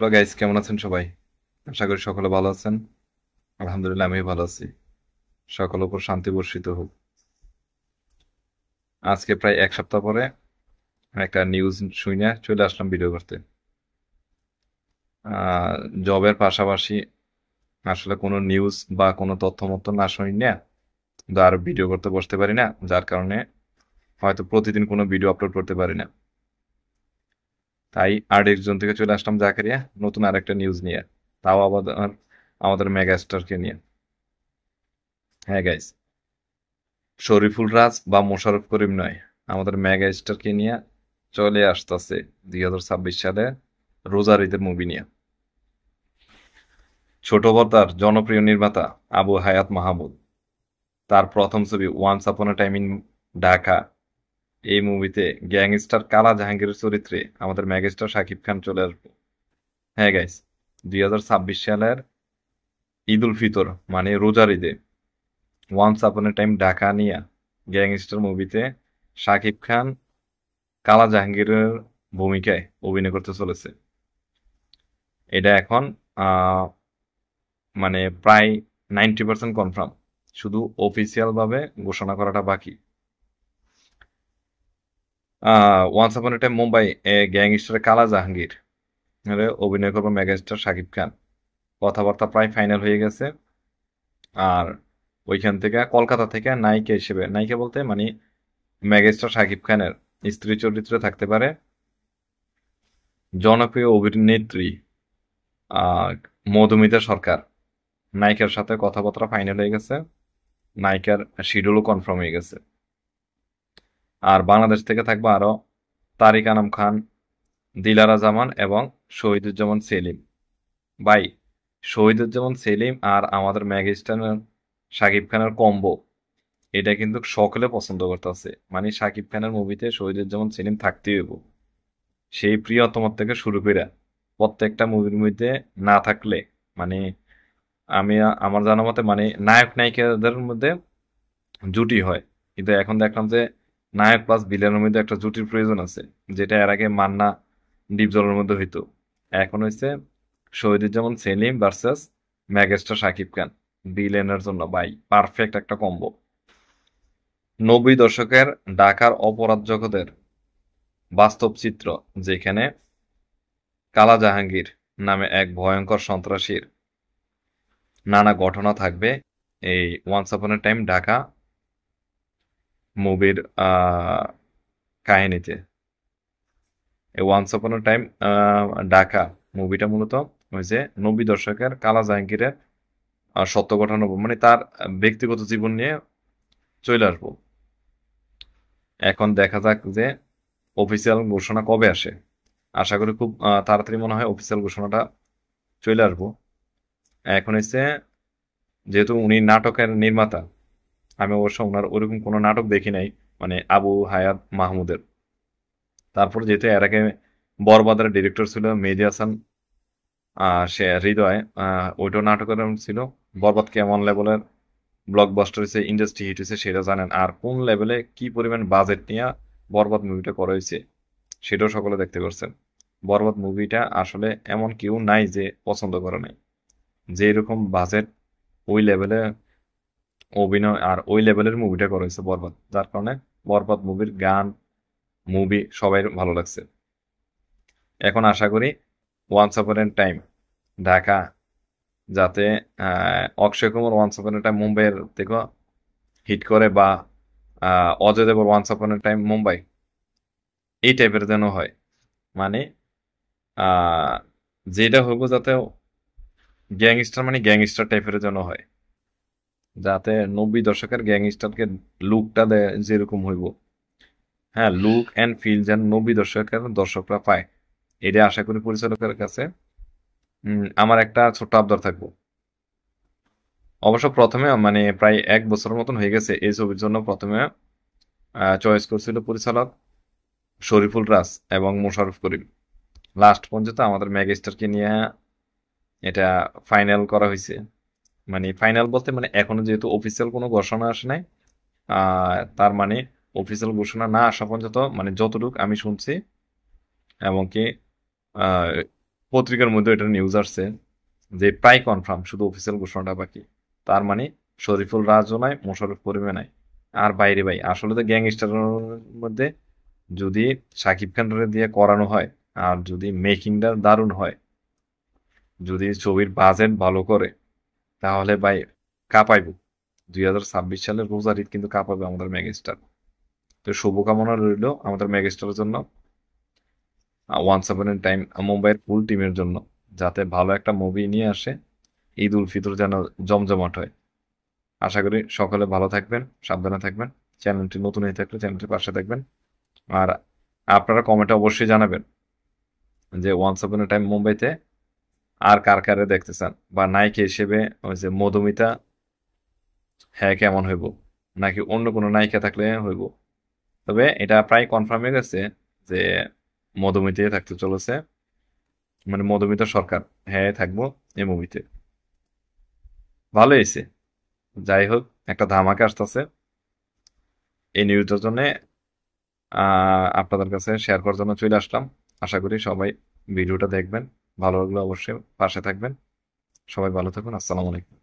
Hello guys, কেমন আছেন সবাই? আশা করি সকলে ভালো আছেন। আলহামদুলিল্লাহ, আমি ভালো আছি। সকলের উপর শান্তি বর্ষিত হোক। আজকে প্রায় এক সপ্তাহ পরে একটা নিউজ শুনে চলে আসলাম ভিডিও করতে। জবের পাশাপাশি আসলে কোনো নিউজ বা কোনো তথ্য মতো না শুনি না, কিন্তু আর ভিডিও করতে বসতে পারি না, যার কারণে হয়তো প্রতিদিন কোনো ভিডিও আপলোড করতে পারি না। তাই আর1 জন থেকে চলে আসলাম জাকারিয়া নতুন আরেকটা নিউজ নিয়ে, তাও আবার আমাদের মেগা স্টারকে নিয়ে। হ্যাঁ গাইস, শরীফুল রাজ বা মোশাররফ করিম নয়, আমাদের মেগা স্টারকে নিয়ে চলে আসতেছে 2026 সালে রোজার ঈদের মুভি নিয়ে। ছোট পর্দার জনপ্রিয় নির্মাতা আবু হায়াত মাহমুদ তার প্রথম ছবি once upon a time in Dhaka, এই মুভিতে গ্যাংস্টার কালা জাহাঙ্গীরের চরিত্রে আমাদের মেগাস্টার শাকিব খান চলে আসবে। হ্যাঁ গাইস, 2026 সালের ঈদ উল ফিতর মানে রোজার ঈদে once upon a time Dhaka নিয়ে গ্যাংস্টার মুভিতে শাকিব খান কালা জাহাঙ্গীরের ভূমিকায় অভিনয় করতে চলেছে। এটা এখন আহ, মানে প্রায় 90% কনফার্ম, শুধু অফিসিয়াল ভাবে ঘোষণা করাটা বাকি। Once upon a time Mumbai এ গ্যাংস্টার কালা জাহাঙ্গীর অভিনয় করবে মেগাস্টার শাকিব খান। কথাবার্তা প্রায় ফাইনাল হয়ে গেছে। আর ওইখান থেকে কলকাতা থেকে নায়িকা হিসেবে, নায়িকা বলতে মানে মেগাস্টার শাকিব খানের স্ত্রী চরিত্রে থাকতে পারে জনপ্রিয় অভিনেত্রী আহ মধুমিতা সরকার। নায়িকার সাথে কথাবার্তা ফাইনাল হয়ে গেছে, নায়িকার শিডিউলও কনফার্ম হয়ে গেছে। আর বাংলাদেশ থেকে থাকবে আরো তারিক আনাম খান, দিলারা জামান এবং শহীদুজ্জামান সেলিম। ভাই, শহীদুজ্জামান সেলিম আর আমাদের মেগাস্টার শাকিব খানের কম্বো, এটা কিন্তু সকলে পছন্দ করতেছে। মানে শাকিব খানের মুভিতে শহীদুজ্জামান সেলিম থাকতেই হইব। সেই প্রিয়তম থেকে শুরু করে প্রত্যেকটা মুভির মধ্যে না থাকলে মানে আমি আমার জানা মতে মানে নায়ক নায়িকাদের মধ্যে জুটি হয়, কিন্তু এখন দেখলাম যে নায়ক প্লাস ভিলেনের মধ্যে একটা জুটির প্রয়োজন আছে, যেটা এর আগে মান্না ডিপজলের মধ্যে হইতো। এখন হচ্ছে শহীদুজ্জামান সেলিম ভার্সেস মেগাস্টার শাকিব খান ভিলেনের জন্য। ভাই, পারফেক্ট একটা কম্বো। 90 দশকের ঢাকার অপরাধ জগতের বাস্তব চিত্র, যেখানে কালা জাহাঙ্গীর নামে এক ভয়ঙ্কর সন্ত্রাসীর নানা ঘটনা থাকবে এই once upon a time Dhaka মুভির কাহিনীতে। এই once upon a time Dhaka মুভিটা মূলত ওই যে 90 দশকের কালা জাহাঙ্গীরের সত্য ঘটনা, মানে তার ব্যক্তিগত জীবন নিয়ে চলে আসবো। এখন দেখা যাক যে অফিসিয়াল ঘোষণা কবে আসে। আশা করি খুব তাড়াতাড়ি মনে হয় অফিসিয়াল ঘোষণাটা চলে আসবো। এখন হচ্ছে যেহেতু উনি নাটকের নির্মাতা, আমি অবশ্য ওনার ওরকম কোনো নাটক দেখি নাই, মানে আবু হায়াত মাহমুদের। তারপর যেহেতু এর আগে বরবাদের ডিরেক্টর ছিল মেহেদী হাসান, সে হৃদয়, ওইটাও নাটকের ছিল। বরবাদ কেমন লেভেলের ব্লকবাস্টার হয়েছে, ইন্ডাস্ট্রি হিট হয়েছে সেটা জানেন। আর কোন লেভেলে কি পরিমাণ বাজেট নিয়ে বরবাদ মুভিটা করা হয়েছে সেটাও সকলে দেখতে পারছেন। বরবাদ মুভিটা আসলে এমন কেউ নাই যে পছন্দ করে নাই। যে এরকম বাজেট, ওই লেভেলে অভিনয় আর ওই লেভেলের মুভিটা করা হয়েছে বরবাদ, যার কারণে বরবাদ মুভির গান, মুভি সবাই ভালো লাগছে। এখন আশা করি once upon a time Dhaka যাতে Akshay Kumar once upon a time মুম্বাইয়ের থেকে হিট করে, বা অজয় দেবর once upon a time Mumbai, এই টাইপের যেন হয়। মানে আহ, যেটা হইব যাতে গ্যাংস্টার মানে গ্যাংস্টার টাইপের যেন হয়, যাতে 90 দশকের গ্যাংস্টারকে লুকটা দেয় যেরকম হইব। হ্যাঁ, লুক অ্যান্ড ফিল যেন 90 দশকের দর্শকরা পায়, এটা আশা করি পরিচালকের কাছে। আমার একটা ছোট্ট আবদার থাকবো। অবশ্য প্রথমে মানে প্রায় 1 বছরের মতন হয়ে গেছে এই ছবির জন্য প্রথমে চয়েস করছিল পরিচালক শরীফুল রাজ এবং মোশাররফ করিম। লাস্ট পর্যন্ত আমাদের মেগাস্টারকে নিয়ে এটা ফাইনাল করা হয়েছে। মানে ফাইনাল বলতে মানে এখনো যেহেতু অফিসিয়াল কোনো ঘোষণা আসে নাই, তার মানে অফিসিয়াল ঘোষণা না আসা পর্যন্ত মানে যতটুকু আমি শুনছি, এমনকি পত্রিকার মধ্যে এটা নিউজ আসছে যে প্রায় কনফার্ম, শুধু অফিসিয়াল ঘোষণাটা বাকি। তার মানে শরীফুল রাজও নাই, মোশাররফ করিমও নাই। আর বাইরে ভাই আসলে তো গ্যাংস্টারের মধ্যে যদি শাকিব খানরে দিয়ে করানো হয়, আর যদি মেকিংটা দারুণ হয়, যদি ছবির বাজেট ভালো করে, তাহলে ভাই কাঁপাইব। 2026 সালের রোজার ঈদ কিন্তু কাঁপাবে আমাদের মেগাস্টার। তো শুভকামনা রইল আমাদের মেগাস্টারের জন্য, ওয়ান্স আপন এ টাইম মুম্বাইয়ের ফুল টিমের জন্য, যাতে ভালো একটা মুভি নিয়ে আসে, ঈদ উল ফিতর যেন জমজমাট হয়। আশা করি সকলে ভালো থাকবেন, সাবধানে থাকবেন। চ্যানেলটি নতুন হয়ে থাকলে চ্যানেলটির পাশে থাকবেন। আর আপনারা কমেন্টে অবশ্যই জানাবেন যে ওয়ান্স আপন এ টাইম মুম্বাইতে আর কার কারে দেখতে চান, বা নায়িকা হিসেবে ওই যে মধুমিতা, হ্যাঁ কেমন হইব, নাকি অন্য কোনো নায়িকা থাকলে হইব। তবে এটা প্রায় কনফার্ম হয়ে গেছে যে মধুমিতাই থাকতে চলেছে, মানে মধুমিতা সরকার, হ্যাঁ থাকবো এই মুভিতে। ভালো হয়েছে। যাই হোক, একটা ধামাকা আসতেছে। এই নিউজটার জন্য আপনাদের কাছে শেয়ার করার জন্য চলে আসলাম। আশা করি সবাই ভিডিওটা দেখবেন, ভালো লাগলে অবশ্যই পাশে থাকবেন। সবাই ভালো থাকুন, আসসালামু আলাইকুম।